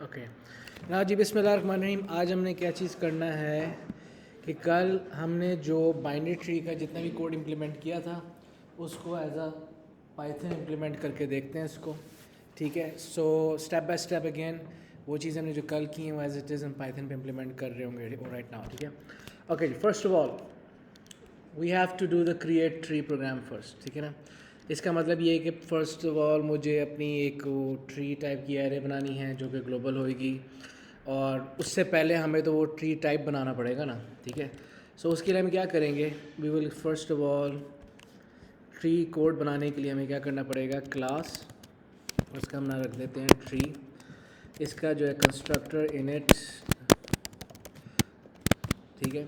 Okay ना जी, बिस्मिल्लाहिर्रहमानिर्रहीम। आज हमने क्या चीज़ करना है कि कल हमने जो बाइनरी ट्री का जितना भी कोड इम्प्लीमेंट किया था उसको एज अ पाइथन इम्प्लीमेंट करके देखते हैं इसको। ठीक है, so step by step again वो चीज़ हमने जो कल की हैं वो एज इट इज़ हम पाइथन पे इम्प्लीमेंट कर रहे होंगे राइट नाउ। ठीक है, okay, first of all we have to do the create tree program first. ठीक है ना, इसका मतलब ये है कि फ़र्स्ट ऑफ ऑल मुझे अपनी एक ट्री टाइप की एरे बनानी है जो कि ग्लोबल होएगी, और उससे पहले हमें तो वो ट्री टाइप बनाना पड़ेगा ना। ठीक है, सो उसके लिए हम क्या करेंगे, we will first of all tree code बनाने के लिए हमें क्या करना पड़ेगा, क्लास, उसका हम नाम रख देते हैं ट्री। इसका जो है कंस्ट्रक्टर इनिट। ठीक है,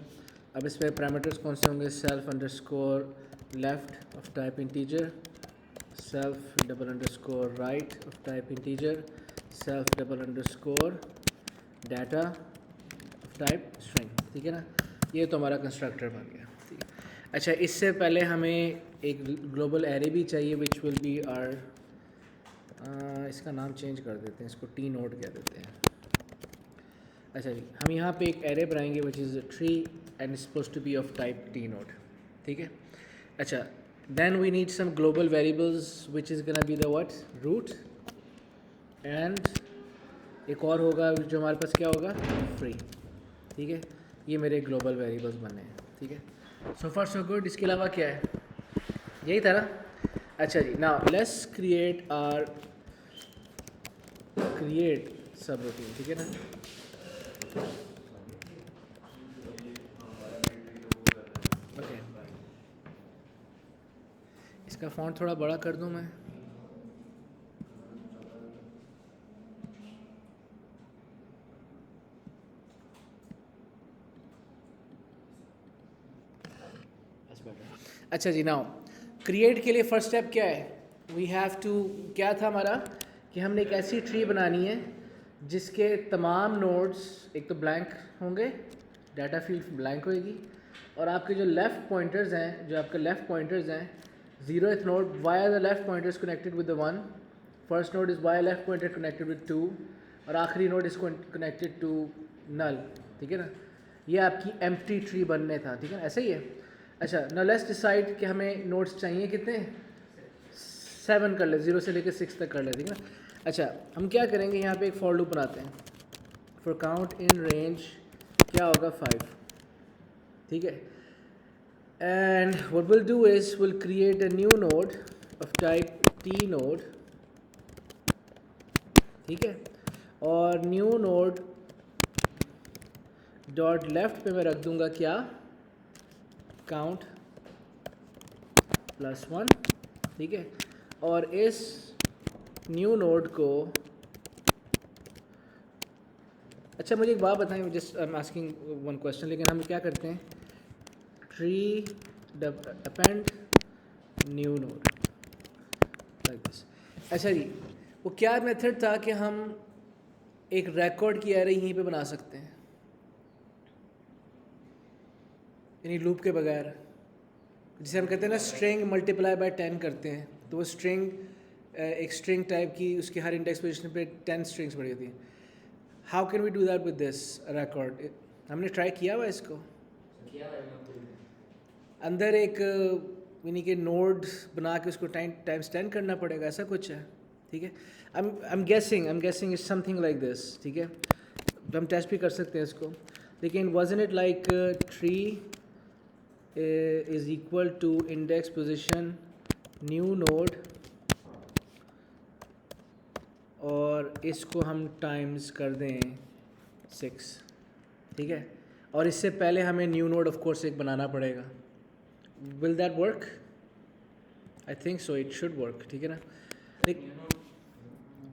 अब इस पर पैरामीटर्स कौन से होंगे, self underscore left of type integer, self double underscore right of type integer, self double underscore data of type string। ठीक है ना, ये तो हमारा कंस्ट्रक्टर बन गया। ठीक है, अच्छा, इससे पहले हमें एक ग्लोबल एरे भी चाहिए विच विल बी आर, इसका नाम चेंज कर देते हैं, इसको टी नोड कह देते हैं। अच्छा जी, हम यहाँ पे एक एरे बनाएंगे which is tree and suppose to be of type T node. ठीक है, अच्छा, then we need some global variables which is gonna be the what, root, and एक और होगा जो हमारे पास क्या होगा, फ्री। ठीक है, ये मेरे ग्लोबल वेरिएबल्स बने हैं। ठीक है, सो फार सो गुड। इसके अलावा क्या है, यही था ना। अच्छा जी, now let's create or create subroutine. ठीक है ना, ओके, इसका फॉन्ट थोड़ा बड़ा कर दूं मैं। अच्छा जी, नाउ क्रिएट के लिए फर्स्ट स्टेप क्या है, वी हैव टू, क्या था हमारा कि हमने एक ऐसी ट्री बनानी है जिसके तमाम नोड्स एक तो ब्लैंक होंगे, डाटा फील्ड ब्लैंक होएगी, और आपके जो लेफ़्ट पॉइंटर्स हैं, जो आपके लेफ़्ट पॉइंटर्स हैं, zeroth node via the left pointers connected with the 1, first node is via left pointer connected with 2, और आखिरी node is connected to null. ठीक है ना, ये आपकी एम्प्टी ट्री बनने था। ठीक है ना, ऐसा ही है। अच्छा, ना लेट्स डिसाइड कि हमें नोट्स चाहिए कितने, 7 कर ले, 0 से लेकर 6 तक कर ले। ठीक है ना, अच्छा, हम क्या करेंगे, यहाँ पे एक फॉर लूप बनाते हैं, फॉर काउंट इन रेंज क्या होगा, 5। ठीक है, and what will do is will create a new node of type T node. ठीक है, और न्यू नोड डॉट लेफ्ट पे मैं रख दूंगा क्या, काउंट +1। ठीक है, और इस न्यू नोड को, अच्छा मुझे एक बात बताएं, just I am asking one question, लेकिन हम क्या करते हैं, tree append new node like this. अच्छा जी, वो क्या मेथड था कि हम एक रिकॉर्ड की एरे यहीं पे बना सकते हैं, यानी लूप के बगैर, जिसे हम कहते हैं ना स्ट्रिंग मल्टीप्लाई बाय 10 करते हैं, तो वो स्ट्रिंग एक स्ट्रिंग टाइप की, उसकी हर इंडेक्स पोजीशन पे 10 स्ट्रिंग्स पड़ी होती हैं। How can we do that with this record, हमने ट्राई किया हुआ इसको, अंदर एक यानी कि नोड बना के उसको टाइम्स 10 करना पड़ेगा, ऐसा कुछ है। ठीक है, I am guessing is something like this. ठीक है, तो हम टेस्ट भी कर सकते हैं इसको, लेकिन wasn't it like tree is equal to index position new node, और इसको हम टाइम्स कर दें 6। ठीक है, और इससे पहले हमें न्यू नोड ऑफ कोर्स एक बनाना पड़ेगा। Will that work, I think so, it should work. ठीक है ना,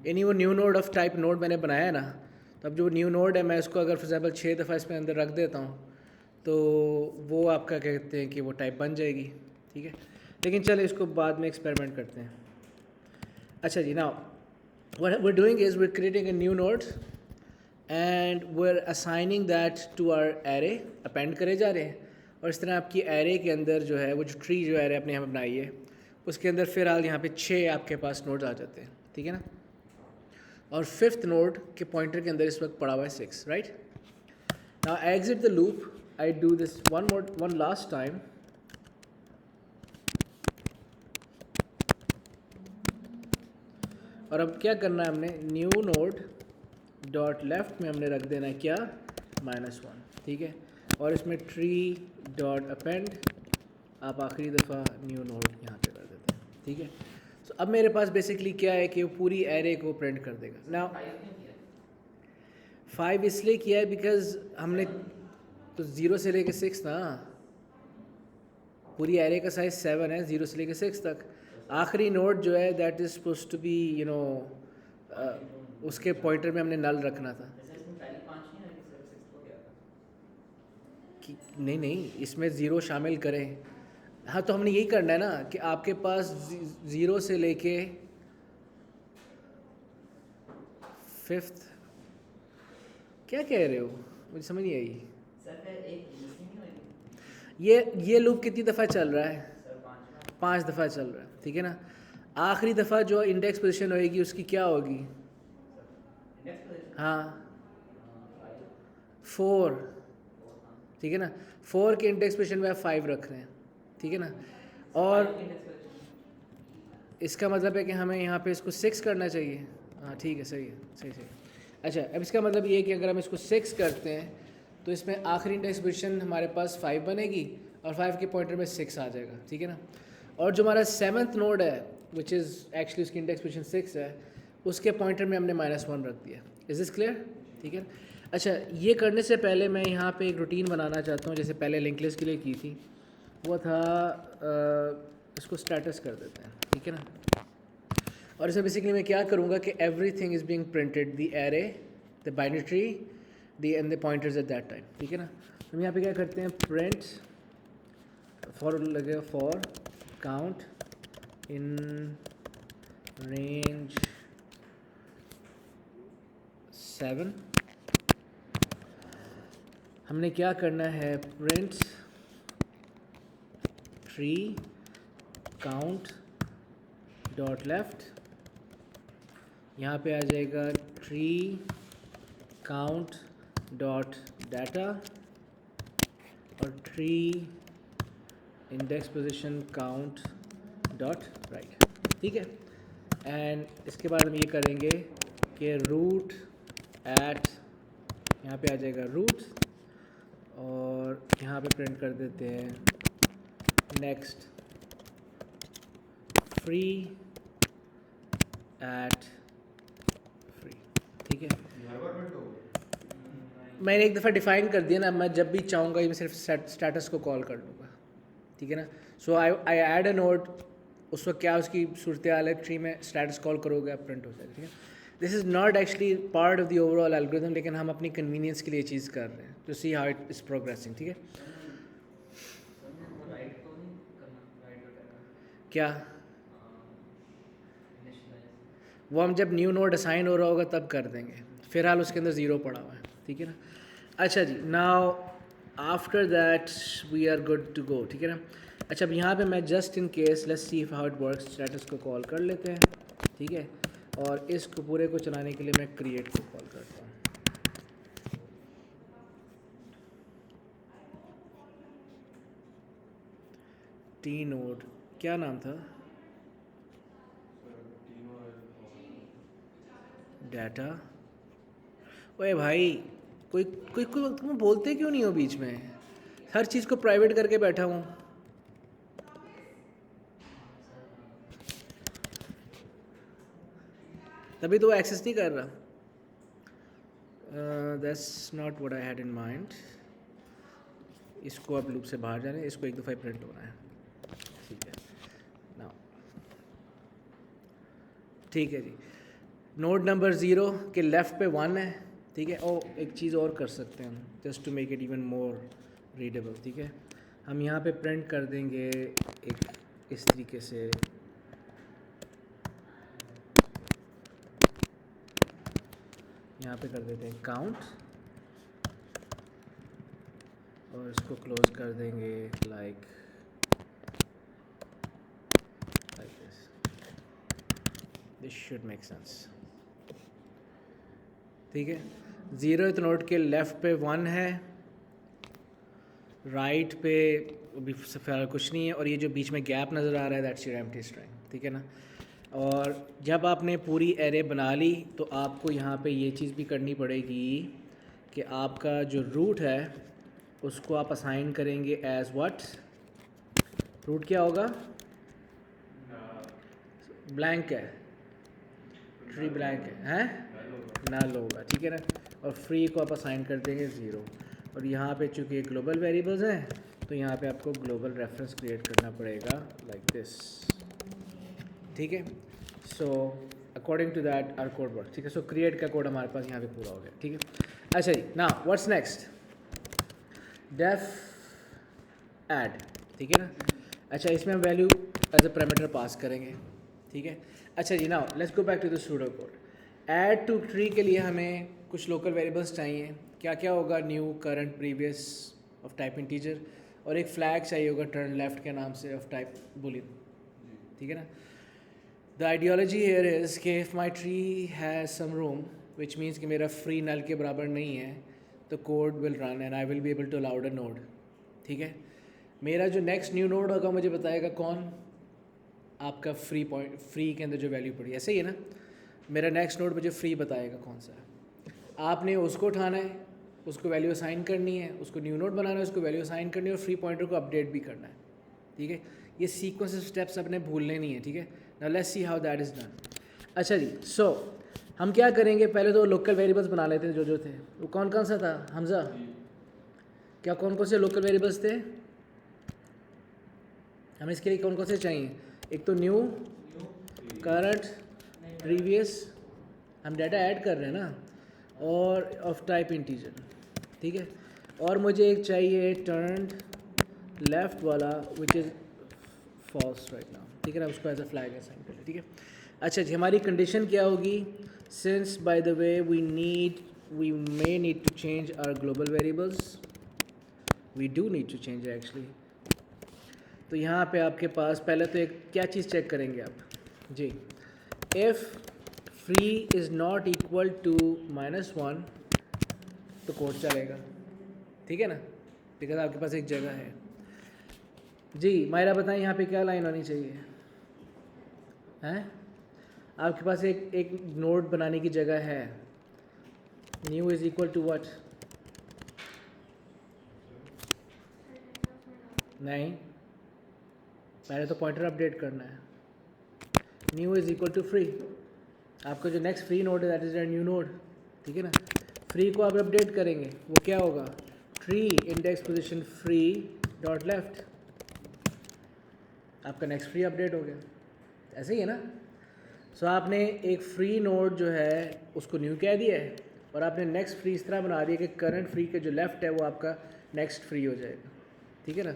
यानी वो new node of type node मैंने बनाया है ना, तो अब जो न्यू नोड है मैं उसको अगर फॉर एग्जाम्पल 6 दफ़ा इसमें अंदर रख देता हूँ तो वो आपका कहते हैं कि वो टाइप बन जाएगी। ठीक है, लेकिन चले इसको बाद में एक्सपेरिमेंट करते हैं। अच्छा जी, now what we're doing is we're creating a new node and we're assigning that to our array, append करे जा रहे हैं, और इस तरह आपकी array के अंदर जो है वो जो ट्री जो array आपने यहाँ पे बनाई है उसके अंदर फिलहाल यहाँ पे 6 आपके पास नोड्स आ जाते हैं। ठीक है ना, और फिफ्थ नोड के पॉइंटर के अंदर इस वक्त पड़ा हुआ है 6, right? Now I exit the loop, I do this one last time, और अब क्या करना है हमने, न्यू नोड डॉट लेफ्ट में हमने रख देना है क्या, -1, ठीक है? और इसमें ट्री डॉट अपेंड आप आखिरी दफ़ा न्यू नोड यहाँ पे कर देते हैं, ठीक है? सो अब मेरे पास बेसिकली क्या है कि वो पूरी एरे को प्रिंट कर देगा। नाउ 5 इसलिए किया है बिकॉज हमने तो 0 से लेके 6 ना, पूरी एरे का साइज 7 है, 0 से लेके 6 तक। आखिरी नोड जो है that is suppose to be you know उसके पॉइंटर में हमने नल रखना था कि नहीं इसमें ज़ीरो शामिल करें। हाँ तो हमने यही करना है ना कि आपके पास 0 से लेके 5th, क्या कह रहे हो, मुझे समझ नहीं आई। ये लूप कितनी दफ़ा चल रहा है? 5 दफ़ा चल रहा है, ठीक है ना? आखिरी दफ़ा जो इंडेक्स पोजीशन होएगी उसकी क्या होगी? हाँ 4, ठीक है ना? 4 के इंडेक्स पोजीशन में आप 5 रख रहे हैं, ठीक है ना? और इसका मतलब है कि हमें यहाँ पे इसको 6 करना चाहिए। हाँ ठीक है, सही है, सही। अच्छा अब इसका मतलब ये है कि अगर हम इसको 6 करते हैं तो इसमें आखिरी इंडेक्स पोजीशन हमारे पास 5 बनेगी और 5 के पॉइंटर में 6 आ जाएगा, ठीक है ना? और जो हमारा 7th नोड है विच इज़ एक्चुअली उसकी इंडेक्स पोजीशन 6 है, उसके पॉइंटर में हमने -1 रख दिया। Is this clear? ठीक है। अच्छा ये करने से पहले मैं यहाँ पे एक रूटीन बनाना चाहता हूँ, जैसे पहले लिंक लिस्ट के लिए की थी, वो था इसको स्टेटस कर देते हैं, ठीक है ना? और इसे बेसिकली मैं क्या करूँगा कि everything is being printed, the array, the binary tree, the end the pointers at that time, ठीक है ना? हम यहाँ पे क्या करते हैं, प्रिंट फॉर लगेगा फॉर काउंट इन रेंज 7। हमने क्या करना है, print tree count dot left, यहाँ पे आ जाएगा ट्री काउंट डॉट डाटा और tree index position count dot right, ठीक है? एंड इसके बाद हम ये करेंगे कि रूट एट, यहाँ पे आ जाएगा रूट और यहाँ पे प्रिंट कर देते हैं नेक्स्ट फ्री एट फ्री, ठीक है? मैंने एक दफ़ा डिफ़ाइन कर दिया ना, मैं जब भी चाहूँगा ये मैं सिर्फ स्टेटस को कॉल कर लूँगा, ठीक है ना? सो आई ऐड अ नोड, उस वक्त क्या उसकी सूरत हाल है, ट्री में स्टेटस कॉल करोगे आप प्रिंट हो जाएगा, ठीक है? This is not actually part of the overall algorithm, लेकिन हम अपनी कन्वीनियंस के लिए चीज़ कर रहे हैं to see how it is progressing, ठीक है? क्या वो हम जब न्यू नोड असाइन हो रहा होगा तब कर देंगे, फ़िलहाल उसके अंदर 0 पड़ा हुआ है, ठीक है ना? अच्छा जी, now after that we are good to go, ठीक है ना? अच्छा अब यहाँ पे मैं just in case let's see how it works status को कॉल कर लेते हैं, ठीक है? और इसको पूरे को चलाने के लिए मैं क्रिएट को कॉल करता हूँ। टी नोड क्या नाम था? डाटा। ओए भाई कोई कोई कोई तुम बोलते क्यों नहीं हो बीच में? हर चीज़ को प्राइवेट करके बैठा हूँ। तभी तो वो एक्सेस नहीं कर रहा। That's not what I had in mind. इसको अब लूप से बाहर जाने, इसको एक दफ़ा प्रिंट होना है, ठीक है ना? ठीक है जी, नोड नंबर 0 के लेफ़्ट पे 1 है, ठीक है? और एक चीज़ और कर सकते हैं हम, just to make it even more readable, ठीक है? हम यहाँ पे प्रिंट कर देंगे एक इस तरीके से, यहाँ पे कर देते हैं काउंट और इसको क्लोज कर देंगे like this should make sense. ठीक है। 0th नोड के लेफ़्ट पे 1 है, राइट पे अभी फिलहाल कुछ नहीं है, और ये जो बीच में गैप नज़र आ रहा है दैट्स योर एम्प्टी स्ट्रिंग, ठीक है ना। और जब आपने पूरी एरे बना ली तो आपको यहाँ पे ये चीज़ भी करनी पड़ेगी कि आपका जो रूट है उसको आप असाइन करेंगे एज व्हाट। रूट क्या होगा? ब्लैंक है, ट्री ब्लैंक है, हैं नल होगा, ठीक है ना। और फ्री को आप असाइन कर देंगे 0। और यहाँ पे चूँकि ग्लोबल वेरिएबल्स हैं तो यहाँ पे आपको ग्लोबल रेफरेंस क्रिएट करना पड़ेगा लाइक दिस, ठीक है। So according to that our code work, ठीक है। सो क्रिएट का कोड हमारे पास यहाँ पे पूरा हो गया, ठीक है। अच्छा जी, ना व्हाट्स नेक्स्ट? डेफ ऐड, ठीक है ना। अच्छा, इसमें हम value as a parameter pass करेंगे, ठीक है। अच्छा जी, now let's go back to the pseudo code. Add to tree के लिए हमें कुछ लोकल वेरिएबल्स चाहिए। क्या क्या होगा? New, current, previous of type integer, और एक फ्लैग चाहिए होगा टर्न लेफ्ट के नाम से ऑफ टाइप बूलियन, ठीक है ना। द आइडियोलॉजी हियर इज़ कि if my tree has some room which means कि मेरा फ्री नल के बराबर नहीं है तो code will run and I will be able to allowed a node, ठीक है। मेरा जो नेक्स्ट न्यू नोड होगा मुझे बताएगा कौन? आपका फ्री पॉइंट, फ्री के अंदर जो वैल्यू पड़ी, ऐसे ही है ना। मेरा नेक्स्ट नोड मुझे फ्री बताएगा कौन सा है। आपने उसको उठाना है, उसको वैल्यू असाइन करनी है, उसको न्यू नोड बनाना है, उसको वैल्यू असाइन करनी है, और फ्री पॉइंटर को अपडेट भी करना है, ठीक है। ये सीक्वेंस ऑफ स्टेप्स अपने भूलने नहीं है, ठीक है। Now let's see how that is done. अच्छा जी, सो हम क्या करेंगे, पहले तो लोकल वेरिएबल्स बना लेते हैं जो थे। वो कौन कौन सा था हमजा? क्या कौन कौन से लोकल वेरिएबल्स थे? हमें इसके लिए कौन कौन से चाहिए? एक तो न्यू, करंट, प्रीवियस, हम डाटा ऐड कर रहे हैं ना, और ऑफ टाइप इंटीजर, ठीक है। और मुझे एक चाहिए टर्न लेफ्ट वाला which is false right now, ठीक है ना। उसको एज अ फ्लैग असाइन कर ले, ठीक है। अच्छा जी, हमारी कंडीशन क्या होगी? Since by the way we may need to change our global variables, we do need to change actually. तो यहाँ पे आपके पास पहले तो एक क्या चीज़ चेक करेंगे आप जी, if free is not equal to -1 तो कोड चलेगा, ठीक है ना, बिकॉज आपके पास एक जगह है। जी मायरा बताएं यहाँ पे क्या लाइन होनी चाहिए? हैं आपके पास एक नोड बनाने की जगह है। New is equal to what? नहीं, पहले तो पॉइंटर अपडेट करना है। New is equal to free, आपका जो नेक्स्ट फ्री नोड है that is a new node, ठीक है ना। फ्री को आप अपडेट करेंगे, वो क्या होगा? Tree index position free dot left, आपका नेक्स्ट फ्री अपडेट हो गया, ऐसे ही है ना। सो आपने एक फ्री नोड जो है उसको न्यू कह दिया है, और आपने नेक्स्ट फ्री इस तरह बना दिया कि करंट फ्री के जो लेफ़्ट है वो आपका नेक्स्ट फ्री हो जाएगा, ठीक है ना।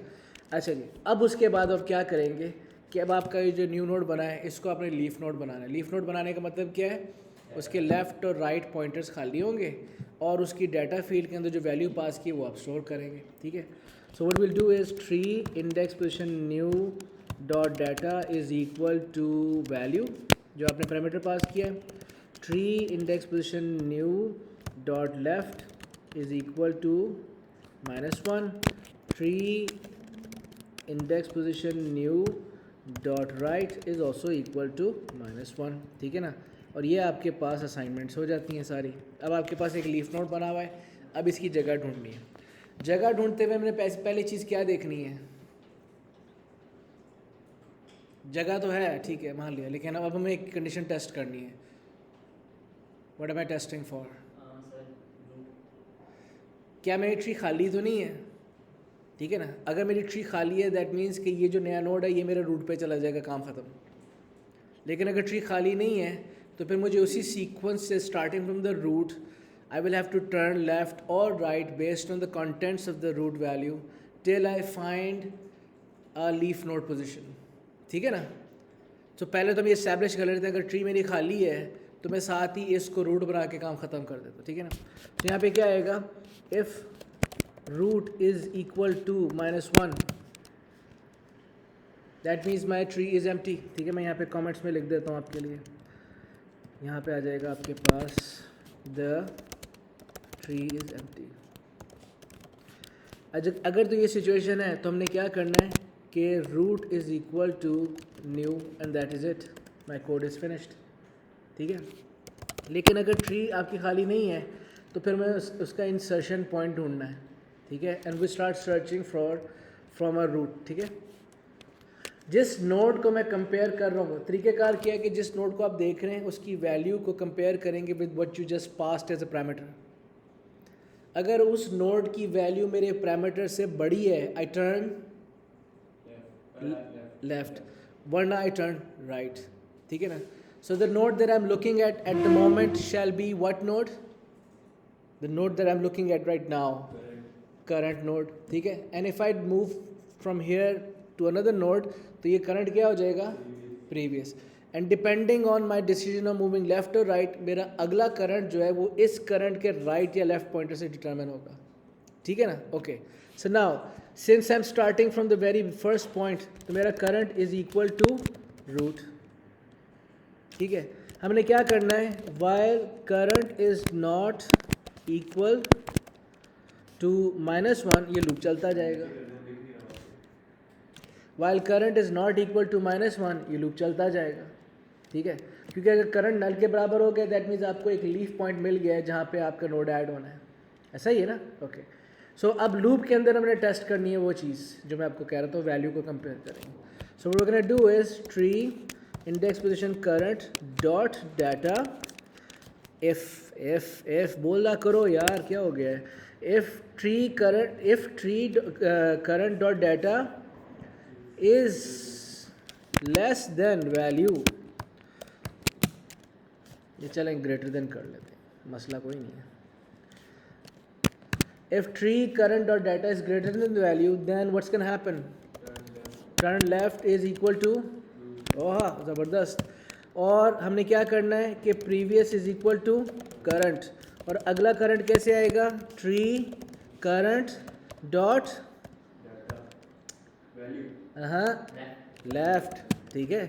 अच्छा जी, अब उसके बाद आप क्या करेंगे कि अब आपका ये जो न्यू नोड बना है इसको आपने लीफ नोड बनाना है। लीफ नोड बनाने का मतलब क्या है? उसके लेफ़्ट और राइट पॉइंटर्स खाली होंगे, और उसकी डाटा फील्ड के अंदर जो वैल्यू पास की वो आप स्टोर करेंगे, ठीक है। So what will do is tree index position new dot data is equal to value जो आपने पैरामीटर पास किया है। Tree index position new dot left is equal to -1। Tree index position new dot right is also equal to -1, ठीक है ना। और ये आपके पास असाइनमेंट्स हो जाती हैं सारी। अब आपके पास एक लीफ नोड बना हुआ है, अब इसकी जगह ढूंढनी है। जगह ढूंढते हुए हमने पहली चीज़ क्या देखनी है? जगह तो है, ठीक है, मान लिया, लेकिन अब हमें एक कंडीशन टेस्ट करनी है। What am I testing for? क्या मेरी ट्री खाली तो नहीं है, ठीक है ना। अगर मेरी ट्री खाली है दैट मीन्स कि ये जो नया नोड है ये मेरे रूट पे चला जाएगा, काम ख़त्म। लेकिन अगर ट्री खाली नहीं है तो फिर मुझे उसी सीक्वेंस से starting from the root I will have to turn left और right based on the contents of the root value till I find a leaf node position, ठीक है ना। तो पहले तो हम ये इस्टेब्लिश कर लेते हैं अगर ट्री मेरी खाली है तो मैं साथ ही इसको रूट बना के काम ख़त्म कर देता हूँ, ठीक है ना। तो यहाँ पे क्या आएगा? If root is equal to -1 that means my tree is empty, ठीक है। मैं यहाँ पे कमेंट्स में लिख देता हूँ आपके लिए। यहाँ पे आ जाएगा आपके पास द ट्री इज एम्प्टी। अगर तो ये सिचुएशन है तो हमने क्या करना है कि root is equal to new and that is it, my code is finished. ठीक है, लेकिन अगर ट्री आपकी खाली नहीं है तो फिर मैं उसका इंसर्शन पॉइंट ढूंढना है। ठीक है, and we start searching for from a root. ठीक है, जिस नोड को मैं कंपेयर कर रहा हूँ, तरीक़ेकार क्या है कि जिस नोड को आप देख रहे हैं उसकी वैल्यू को कंपेयर करेंगे with what you just passed as a parameter. अगर उस नोड की वैल्यू मेरे पैरामीटर से बड़ी है, आई टर्न लेफ्ट, वरना आई टर्न राइट। ठीक है ना, so the node that I am looking at the moment shall be what node, the node that I am looking at right now, current node. ठीक है, and if I move from here to another node तो ये current क्या हो जाएगा, previous. And depending on my decision of moving left और right, मेरा अगला करंट जो है वो इस करंट के राइट या लेफ्ट पॉइंटर से डिटरमिन होगा। ठीक है ना, okay. So now since I am starting from the very first point, तो मेरा current is equal to root. ठीक है, हमने क्या करना है, while current is not equal to -1, ये लूप चलता जाएगा। While current is not equal to -1, ये लूप चलता जाएगा। ठीक है, क्योंकि अगर करंट नल के बराबर हो गया दैट मीन्स आपको एक लीफ पॉइंट मिल गया है जहाँ पे आपका नोड ऐड होना है। ऐसा ही है ना, ओके। सो अब लूप के अंदर हमने टेस्ट करनी है वो चीज़ जो मैं आपको कह रहा था, वैल्यू को कंपेयर करेंगे। So what we gonna do is tree index position current dot data if बोला करो यार, क्या हो गया है, if tree current dot data is less than value, ये चलें ग्रेटर देन कर लेते हैं, मसला कोई नहीं है। if tree current dot data is greater than the value then what's going to happen, turn left is equal to, ओह ज़बरदस्त। और हमने क्या करना है कि previous is equal to current, और अगला करंट कैसे आएगा, tree current dot हाँ लेफ्ट। ठीक है,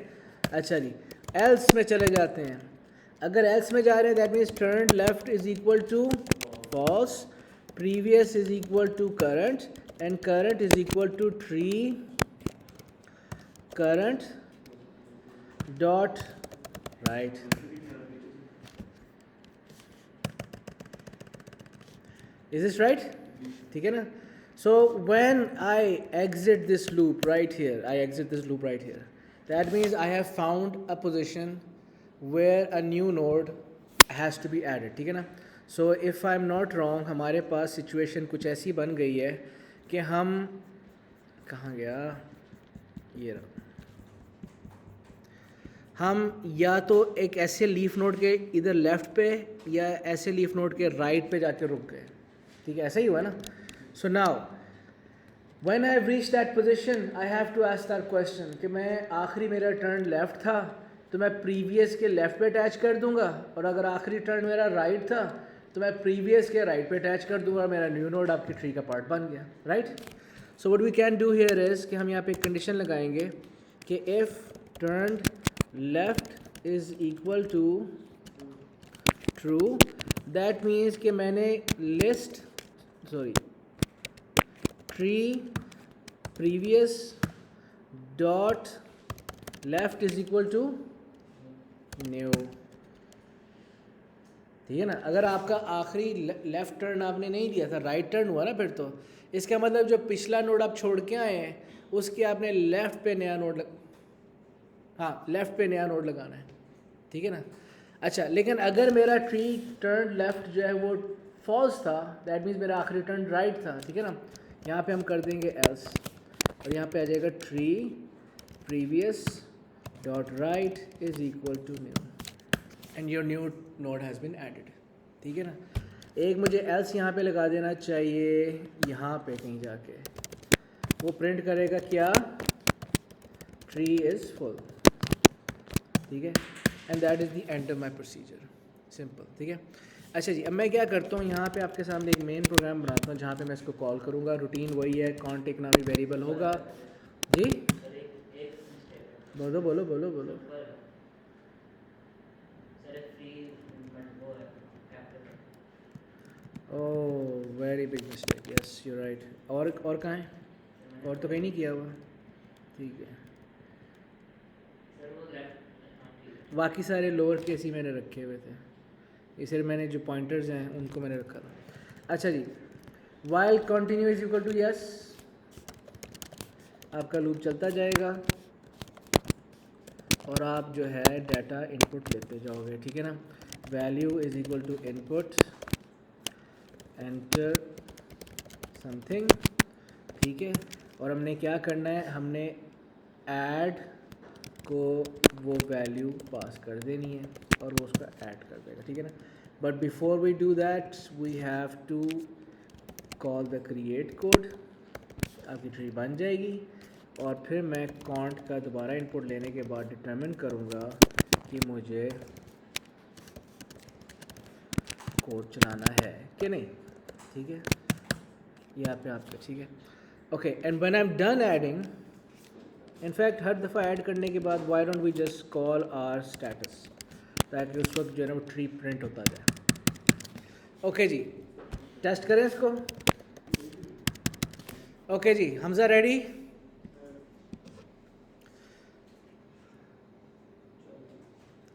अच्छा जी, एल्स में चले जाते हैं। अगर एल्स में जा रहे हैं that means turn left is equal to false, previous is equal to current and current is equal to tree current dot right. Is this right? ठीक है ना। So when I exit this loop right here, that means I have found a position where a new node has to be added. ठीक है ना। So if I'm not wrong, हमारे पास situation कुछ ऐसी बन गई है कि हम कहाँ गया, ये रहा, हम या तो एक ऐसे लीफ नोड के इधर लेफ्ट पे या ऐसे लीफ नोड के राइट पे जाके रुक गए। ठीक है, ऐसा ही हुआ ना। So now, when I have reached that position, I have to ask that question कि मैं आखिरी मेरा टर्न लेफ़्ट था तो मैं प्रीवियस के लेफ़्ट पे अटैच कर दूंगा, और अगर आखिरी टर्न मेरा राइट था तो मैं प्रीवियस के राइट पे अटैच कर दूंगा, मेरा न्यू नोड आपकी ट्री का पार्ट बन गया, right. So what we can do here is कि हम यहाँ पे एक कंडीशन लगाएंगे कि if turn left is equal to true, that means कि मैंने tree previous dot left is equal to new. ठीक है ना, अगर आपका आखिरी लेफ्ट टर्न आपने नहीं दिया था, राइट टर्न हुआ ना, फिर तो इसका मतलब जो पिछला नोड आप छोड़ के आए हैं उसके आपने लेफ्ट पे नया नोड लेफ्ट पे नया नोड लगाना है। ठीक है ना। अच्छा, लेकिन अगर मेरा ट्री टर्न लेफ्ट जो है वो फॉल्स था, दैट मीन्स मेरा आखिरी टर्न राइट था। ठीक है ना, यहाँ पे हम कर देंगे एल्स, और यहाँ पे आ जाएगा tree previous dot right is equal to new and your new node has been added. ठीक है ना। एक मुझे एल्स यहाँ पे लगा देना चाहिए, यहाँ पे कहीं जाके वो प्रिंट करेगा क्या, ट्री इज़ फुल। ठीक है, and that is the end of my procedure, simple. ठीक है। अच्छा जी, अब मैं क्या करता हूँ, यहाँ पे आपके सामने एक मेन प्रोग्राम बनाता हूँ जहाँ पे मैं इसको कॉल करूँगा। रूटीन वही है, काउंट एक नामी वेरिएबल होगा जी। बोलो बोलो बोलो बोलो। Oh very big mistake, yes you right. और कहाँ है? और तो कहीं नहीं किया हुआ। ठीक है, बाकी सारे लोअर केस ही मैंने रखे हुए थे, ये सिर्फ मैंने जो पॉइंटर्स हैं उनको मैंने रखा था। अच्छा जी, while continue is equal to yes, आपका लूप चलता जाएगा और आप जो है डाटा इनपुट लेते जाओगे, ठीक है ना। Value is equal to input enter something, ठीक है। और हमने क्या करना है, हमने ऐड को वो वैल्यू पास कर देनी है और वो उसका ऐड कर देगा, ठीक है ना। But before we do that we have to call the create code, आपकी ट्री बन जाएगी। और फिर मैं काउंट का दोबारा इनपुट लेने के बाद डिटरमिन करूँगा कि मुझे कोड चलाना है कि नहीं, ठीक है। यहाँ पे आपका ठीक है, okay. And when I am done adding, in fact हर दफ़ा ऐड करने के बाद why don't we just call our status, ताकि उस वक्त जो है ना वो ट्री प्रिंट होता जाए। ओके जी, टेस्ट करें इसको। ओके जी, हमजा रेडी?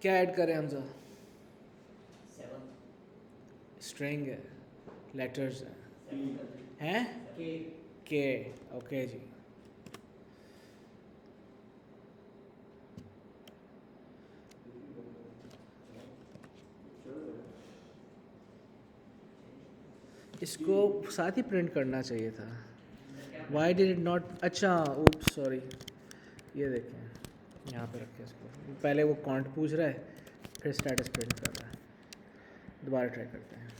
क्या ऐड करें हमजा? स्ट्रिंग है, लेटर्स हैं, के, ओके जी। इसको साथ ही प्रिंट करना चाहिए था, वाई डिड इट नॉट? अच्छा oops सॉरी, ये देखें यहाँ पे रखें इसको, पहले वो काउंट पूछ रहा है फिर स्टेटस प्रिंट कर रहा है। दोबारा ट्राई करते हैं।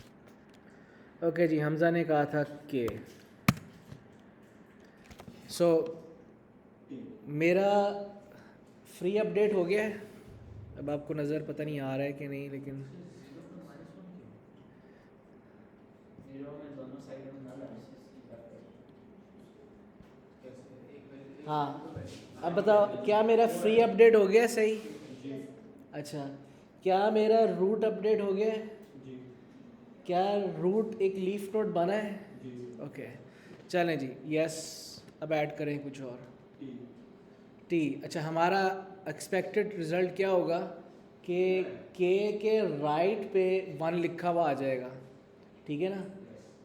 ओके जी, हमजा ने कहा था के, सो मेरा फ्री अपडेट हो गया है। अब आपको नज़र पता नहीं आ रहा है कि नहीं, लेकिन हाँ, अब बताओ क्या मेरा फ्री अपडेट हो गया सही? अच्छा, क्या मेरा रूट अपडेट हो गया है? क्या रूट एक लीफ नोड बना है? ओके, चलें जी, यस। अब ऐड करें कुछ और, टी। अच्छा, हमारा एक्सपेक्टेड रिज़ल्ट क्या होगा कि के राइट पे 1 लिखा हुआ आ जाएगा, ठीक है ना,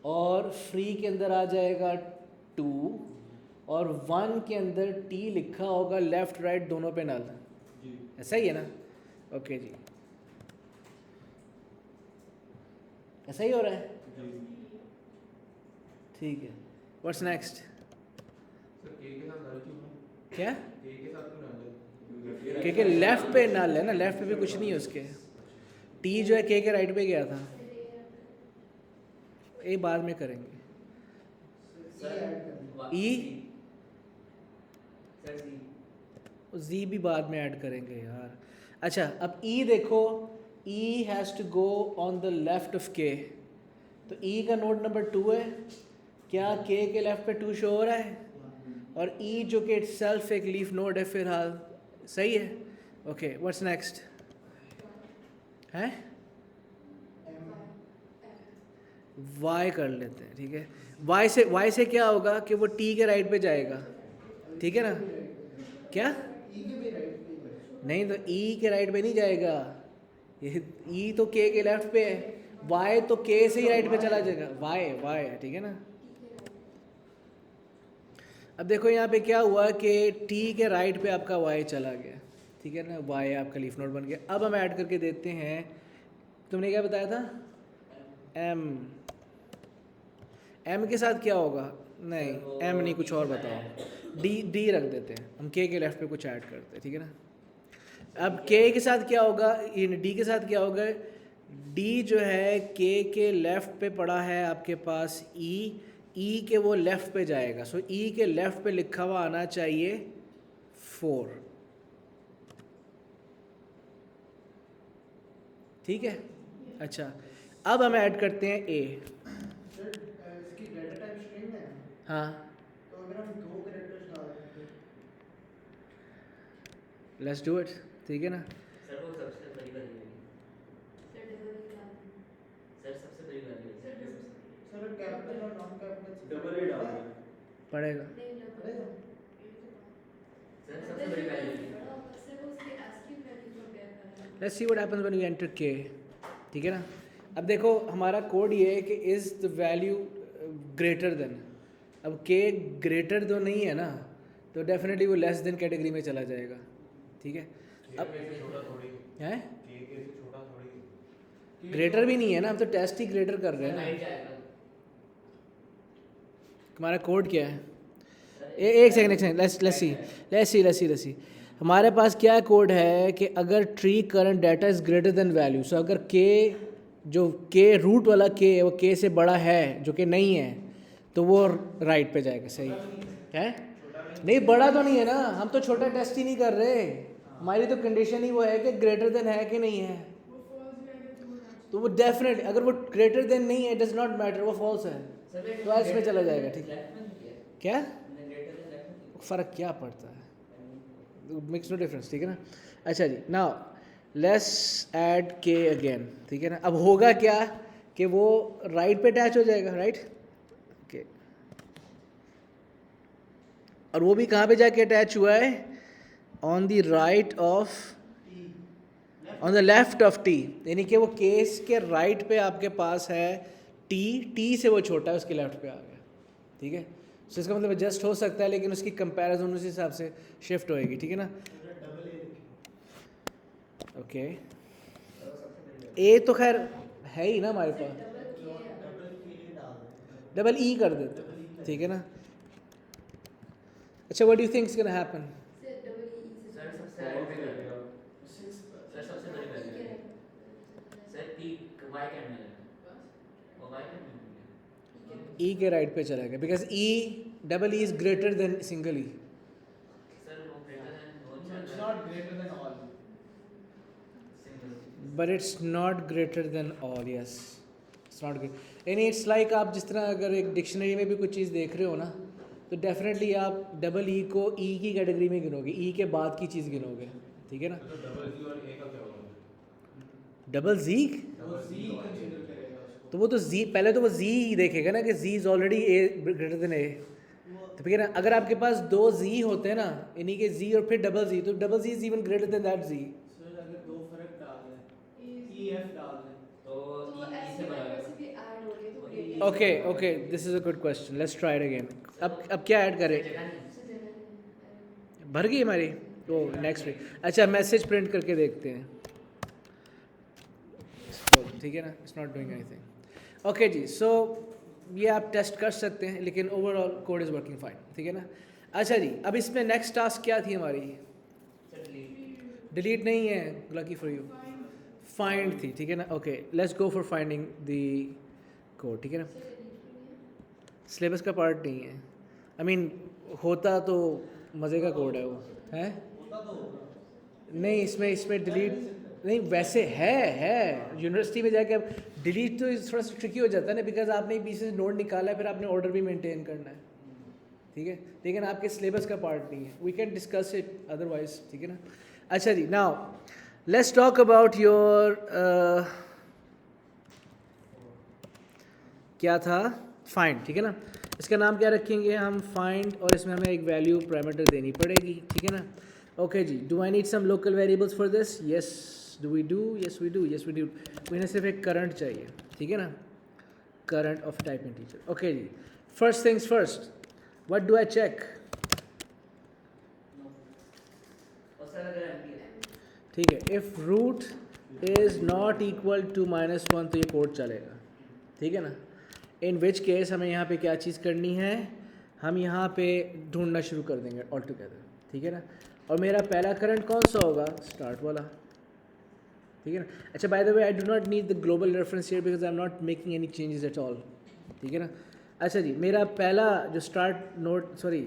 और फ्री के अंदर आ जाएगा 2, और 1 के अंदर टी लिखा होगा लेफ़्ट राइट दोनों पे नल, ऐसा ही है ना? ओके जी, ऐसा ही हो रहा है, ठीक है। What's next? क्या? के लेफ़्ट पे नल है ना, लेफ़्ट पे भी कुछ नहीं है उसके। टी जो है के राइट पे गया था, ये बाद में करेंगे। ई जी भी बाद में ऐड करेंगे यार। अच्छा, अब ई देखो, E has to go on the left of K, तो ई का नोड नंबर 2 है, क्या के लेफ्ट पे 2 शो हो रहा है? और ई जो कि इटसेल्फ एक लीफ नोड है फिलहाल, सही है। Okay, what's next? है वाई कर लेते हैं, ठीक है। वाई से क्या होगा कि वो टी के राइट पे जाएगा, ठीक है ना? क्या? नहीं, तो ई के राइट पे नहीं जाएगा, ये ई तो के लेफ्ट पे है, वाई तो के से ही राइट पे चला जाएगा, वाई है, ठीक है ना। अब देखो यहाँ पे क्या हुआ कि टी के राइट पे आपका वाई चला गया, ठीक है ना, वाई आपका लीफ नोड बन गया। अब हम ऐड करके देखते हैं, तुमने क्या बताया था? एम के साथ क्या होगा? नहीं, एम नहीं, कुछ और बताओ। डी रख देते हैं हम, के लेफ्ट पे कुछ ऐड करते हैं, ठीक है ना। अब के साथ क्या होगा, डी के साथ क्या होगा? डी जो है के लेफ्ट पे पड़ा है आपके पास ई के वो लेफ़्ट पे जाएगा, सो ई के लेफ़्ट पे लिखा हुआ आना चाहिए 4, ठीक है। अच्छा, अब हम ऐड करते हैं ए। इसकी डाटा टाइप स्ट्रिंग है, हाँ, तो अगर हम 2 कैरेक्टर्स डाल दें, लेट्स डू इट, ठीक है ना। सर वो सबसे बड़ी वाली है सर, डबल की बात नहीं सर, सबसे बड़ी वाली है सर, डबल ए डाल दे पड़ेगा। पड़ेगा सर सबसे बड़ी value let's see what happens when you enter k, ठीक है ना। अब देखो हमारा कोड ये है कि is the value greater than. अब k ग्रेटर तो नहीं है ना, तो डेफिनेटली वो लेस देन कैटेगरी में चला जाएगा, ठीक है। अब है ग्रेटर भी नहीं है ना, हम तो टेस्ट ही ग्रेटर कर रहे हैं ना। हमारा कोड क्या है? एक सेकंड लेट्स सी हमारे पास क्या कोड है कि अगर tree current data is greater than value, so अगर k जो k रूट वाला k है वो k से बड़ा है जो कि नहीं है, तो वो राइट पे जाएगा। सही है? नहीं बड़ा तो नहीं है ना, हम तो छोटा टेस्ट ही नहीं कर रहे, हमारी तो कंडीशन ही वो है कि ग्रेटर देन है कि नहीं है। तो वो डेफिनेट अगर वो ग्रेटर देन नहीं है, डज नॉट मैटर, वो फॉल्स है, तो एल्स में चला जाएगा। ठीक है, क्या फ़र्क क्या पड़ता है, मेक्स नो डिफरेंस, ठीक है ना। अच्छा जी, नाउ लेट्स ऐड के अगेन, ठीक है ना। अब होगा क्या कि वो राइट पे अटैच हो जाएगा, राइट ओके। और वो भी कहाँ पे जाके अटैच हुआ है? On the right of, on the left of T, यानी कि वो केस के राइट पे आपके पास है टी से वो छोटा है, उसके लेफ्ट पे आ गया, ठीक है। सो इसका मतलब एडजस्ट हो सकता है, लेकिन उसकी कंपैरिजन उस हिसाब से शिफ्ट होएगी, ठीक है ना। ओके ए तो खैर है ही ना हमारे पास, डबल ई कर देते, ठीक है ना। अच्छा, what do you think is gonna happen? Sir सबसे राइट पे कर देगा, सर सबसे बड़ी वैल्यू है सर p y कैन में वो y कैन में ई के राइट पे चला गया, because E double E is greater than single E. Sir वो greater than It's not greater than all. Single, but it's not greater than all, yes it's not great. यानी it's like आप जिस तरह अगर एक डिक्शनरी में भी कुछ चीज़ देख रहे हो ना, तो डेफिनेटली आप डबल ई को ई की कैटेगरी में गिनोगे, ई के बाद की चीज़ गिनोगे, ठीक है ना। डबल जी, वो Z consider करेगा उसको। तो वो तो जी, पहले तो वो जी ही देखेगा ना कि G is already a greater than A, तो ठीक है ना। अगर आपके पास दो जी होते हैं ना, यानी कि जी और फिर डबल जी, तो double G is even greater than that G. Sir अगर दो फर्क डाल दें, E F डाल दें, तो e से बड़ा है। Okay okay, this is a good question, let's try it again. अब क्या ऐड करें? भर गई हमारी वो नेक्स्ट वीक। अच्छा, मैसेज प्रिंट करके देखते हैं, ठीक है ना। It's not doing anything. Okay जी, सो ये आप टेस्ट कर सकते हैं, लेकिन overall code is working fine, ठीक है ना। अच्छा जी, अब इसमें नेक्स्ट टास्क क्या थी हमारी? डिलीट नहीं है, लकी फॉर यू, फाइंड थी, ठीक है ना। Okay, let's go for finding the code, ठीक है ना। सिलेबस का पार्ट नहीं है, आई मीन होता तो मज़े का कोड है वो, है होता तो होगा। नहीं। इसमें डिलीट नहीं, वैसे है यूनिवर्सिटी में जाके। अब डिलीट तो थोड़ा सा ट्रिकी हो जाता है ना, बिकॉज आपने बीच से नोट निकाला है, फिर आपने ऑर्डर भी मेंटेन करना है, ठीक है, लेकिन आपके सिलेबस का पार्ट नहीं है। We can discuss it otherwise, ठीक है ना। अच्छा जी, now let's talk about your क्या था, फाइंड, ठीक है ना। इसका नाम क्या रखेंगे हम? फाइंड, और इसमें हमें एक वैल्यू पैरामीटर देनी पड़ेगी, ठीक है ना। ओके जी, do I need some local variables for this? Yes do we do, yes we do, yes we do. इन्हें सिर्फ एक करंट चाहिए, ठीक है ना, current of type integer. Okay जी, first things first, what do I check? और sir अगर एमपी है ठीक है, if root is not equal to -1 तो ये कोड चलेगा, ठीक है ना। इन विच केस हमें यहाँ पे क्या चीज़ करनी है? हम यहाँ पे ढूंढना शुरू कर देंगे ऑल टुगेदर, ठीक है ना। और मेरा पहला करंट कौन सा होगा? स्टार्ट वाला, ठीक है ना। अच्छा, bye the way I do not need the global reference here because I am not making any changes at all, ठीक है ना। अच्छा जी, मेरा पहला जो स्टार्ट नोड, सॉरी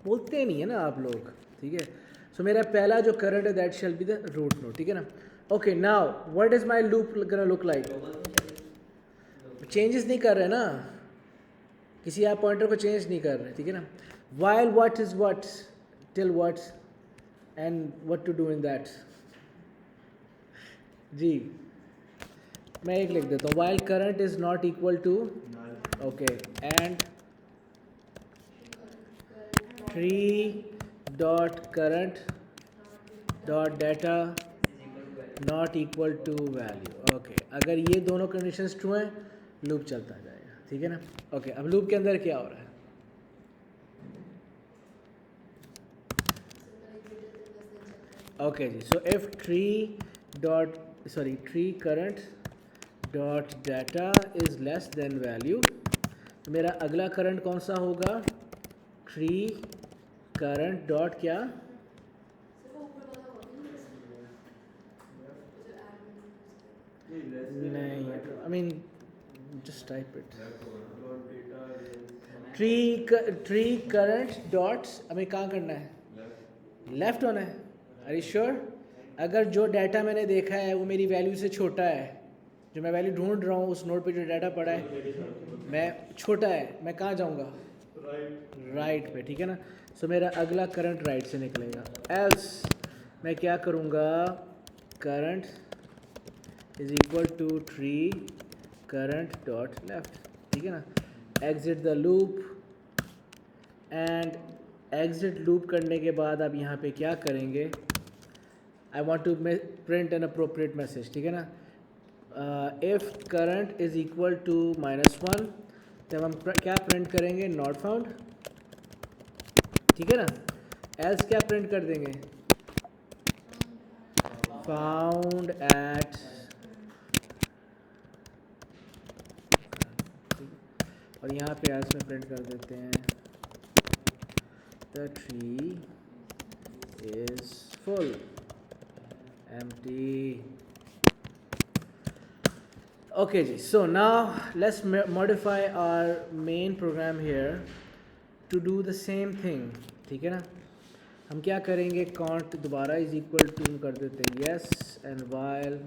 बोलते नहीं है ना आप लोग, ठीक है। सो मेरा पहला जो करंट है that shall be the root node, ठीक है ना। Okay, now what is my loop gonna look like? Changes नहीं कर रहे ना, किसी आप पॉइंटर को चेंज नहीं कर रहे, ठीक है ना। While what is what, till what, and what to do in that. जी, मैं एक लिख देता हूँ, while current is not equal to okay and tree dot current dot data not equal to value. Okay, अगर ये दोनों कंडीशंस ट्रू हैं लूप चलता जाएगा, ठीक है ना। ओके, अब लूप के अंदर क्या हो रहा है? ओके जी, so if tree current dot data is less than value, तो मेरा अगला करंट कौन सा होगा? ट्री करंट डॉट क्या? नहीं, I mean just type it, tree current dots, हमें कहाँ करना है? लेफ्ट होना है। Are you sure? अगर जो डाटा मैंने देखा है वो मेरी वैल्यू से छोटा है, जो मैं वैल्यू ढूंढ रहा हूँ उस नोड पे जो डाटा पड़ा है मैं छोटा है, मैं कहाँ जाऊँगा? राइट पे, ठीक है ना। सो मेरा अगला करंट राइट से निकलेगा। एल्स मैं क्या करूँगा? Current is equal to tree current dot left, ठीक है ना। Exit the loop, and exit loop करने के बाद आप यहाँ पे क्या करेंगे? I want to print an appropriate message, ठीक है ना। If current is equal to -1, तब हम क्या प्रिंट करेंगे? नॉट फाउंड, ठीक है ना। एल्स क्या प्रिंट कर देंगे? फाउंड एट, और यहाँ पे एल्स में प्रिंट कर देते हैं the tree is full, empty. Okay जी, so now let's modify our main program here to do the same thing, ठीक है ना। हम क्या करेंगे? count दोबारा इज इक्वल टू कर देते हैं yes, and while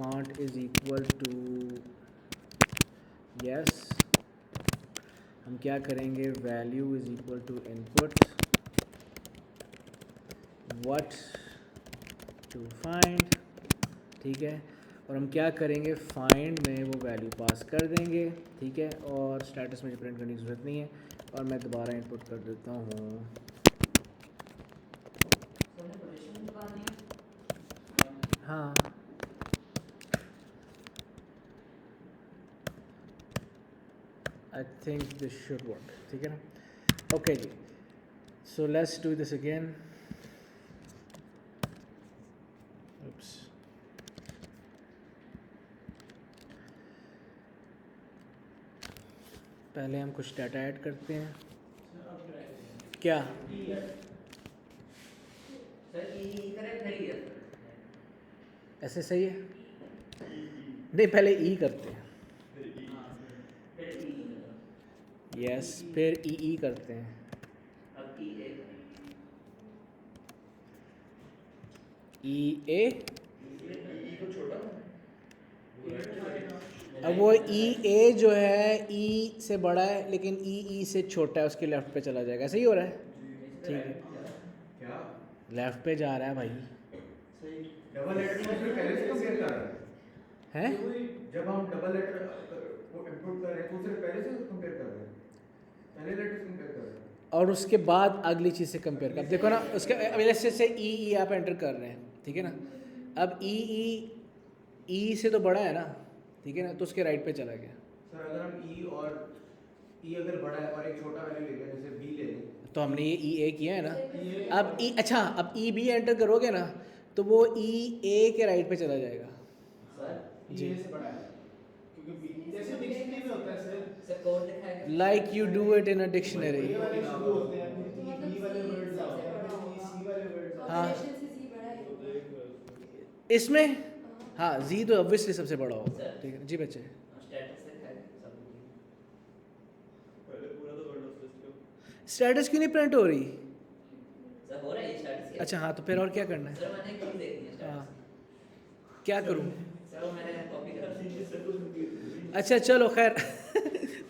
count is equal to yes, हम क्या करेंगे? value is equal to input what to find, ठीक है। और हम क्या करेंगे? फाइंड में वो वैल्यू पास कर देंगे, ठीक है। और स्टेटस में प्रिंट करने की ज़रूरत नहीं है, और मैं दोबारा इनपुट कर देता हूँ। हाँ, I think this should work, ठीक है ना। ओके जी, so let's do this again. Oops. पहले हम कुछ डाटा ऐड करते हैं। क्या? ऐसे सही है? नहीं, पहले ई करते हैं। यस, फिर ई करते हैं। ई ए, अब वो ई ए जो है ई से बड़ा है लेकिन ई से छोटा है, उसके लेफ्ट पे चला जाएगा। सही हो रहा है? ठीक है, क्या लेफ्ट पे जा रहा है भाई। डबल लेटर को फिर पहले से कंपेयर कर रहे हैं? जब हम डबल लेटर को इनपुट कर रहे हैं तो सिर्फ पहले से कंपेयर कर रहे हैं, पहले लेटर से कंपेयर कर रहे हैं और उसके बाद अगली चीज़ से कंपेयर कर। देखो ना, उसके अगले से ई आप एंटर कर रहे हैं, ठीक है ना। अब ई से तो बड़ा है ना, ठीक है ना, तो उसके राइट पे चला गया। सर अगर हम ई अगर बड़ा है और एक छोटा वैल्यू ले लिया, जैसे बी ले लें, तो हमने ये ई ए किया है ना। ये अब ई, अच्छा, अब ई बी एंटर करोगे ना तो वो ई ए के राइट पे चला जाएगा। जी, ए से बड़ा है क्योंकि बी जैसे डिक्शनरी में होता है सर, कोड लिखाएगा like you do it in a dictionary. ये वाले शुरू होते हैं, फिर बी वाले वर्ड्स आते हैं, फिर सी वाले वर्ड्स आते हाँ, हैं। इसमें हाँ जी तो ऑब्वियसली सबसे बड़ा होगा, ठीक है जी बच्चे। स्टेटस क्यों नहीं प्रिंट हो रही? सर हो रहा है स्टेटस। अच्छा हाँ, तो फिर और क्या करना है? सर मैंने क्यों देखनी है हाँ, स्टेटस? क्या करूँ? सर वो मैंने कॉपी कर अच्छा चलो खैर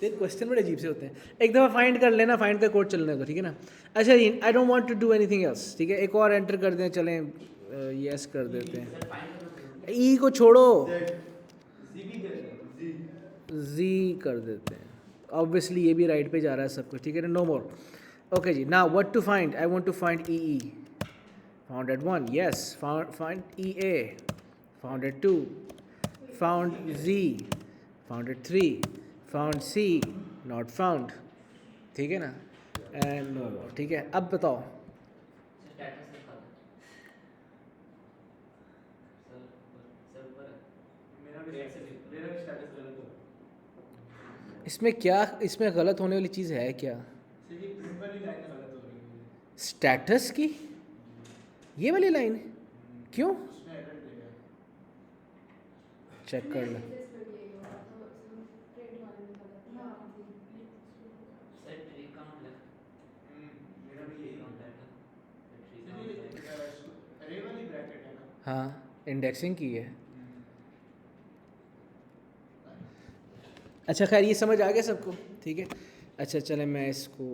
देख, क्वेश्चन बड़े अजीब से होते हैं। एक दफ़ा फाइंड कर लेना, फाइंड का कोड चलने दो, ठीक है ना। अच्छा जी, I don't want to do anything else, ठीक है। एक और एंटर कर दें, चलें यस कर देते हैं। ई को छोड़ो, जी कर देते हैं, ऑब्वियसली ये भी राइट पे जा रहा है सब कुछ, ठीक है ना, नो मोर। ओके जी, now what to find, I want to find E E, found at 1, yes, find E A, found at 2, found G, found at 3, found C, not found, ठीक है ना, एंड नो मोर, ठीक है। अब बताओ status लिखा था सर ऊपर है। मेरा भी स्टेटस गलत हो रहा इसमें क्या, इसमें गलत होने वाली चीज़ है क्या? है। सर ये प्रिंट वाली लाइन गलत हो रही है। स्टेटस की ये वाली लाइन, क्यों? उसमें एरर दे रहा है। चेक कर लो। सर ट्री काउंट लिखा, मेरा भी यही काउंट है। है ट्री सर काउंट ये है। अरे वाली ब्रैकेट है ना। हाँ, इंडेक्सिंग की है। अच्छा खैर, ये समझ आ गया सबको, ठीक है। अच्छा चले मैं इसको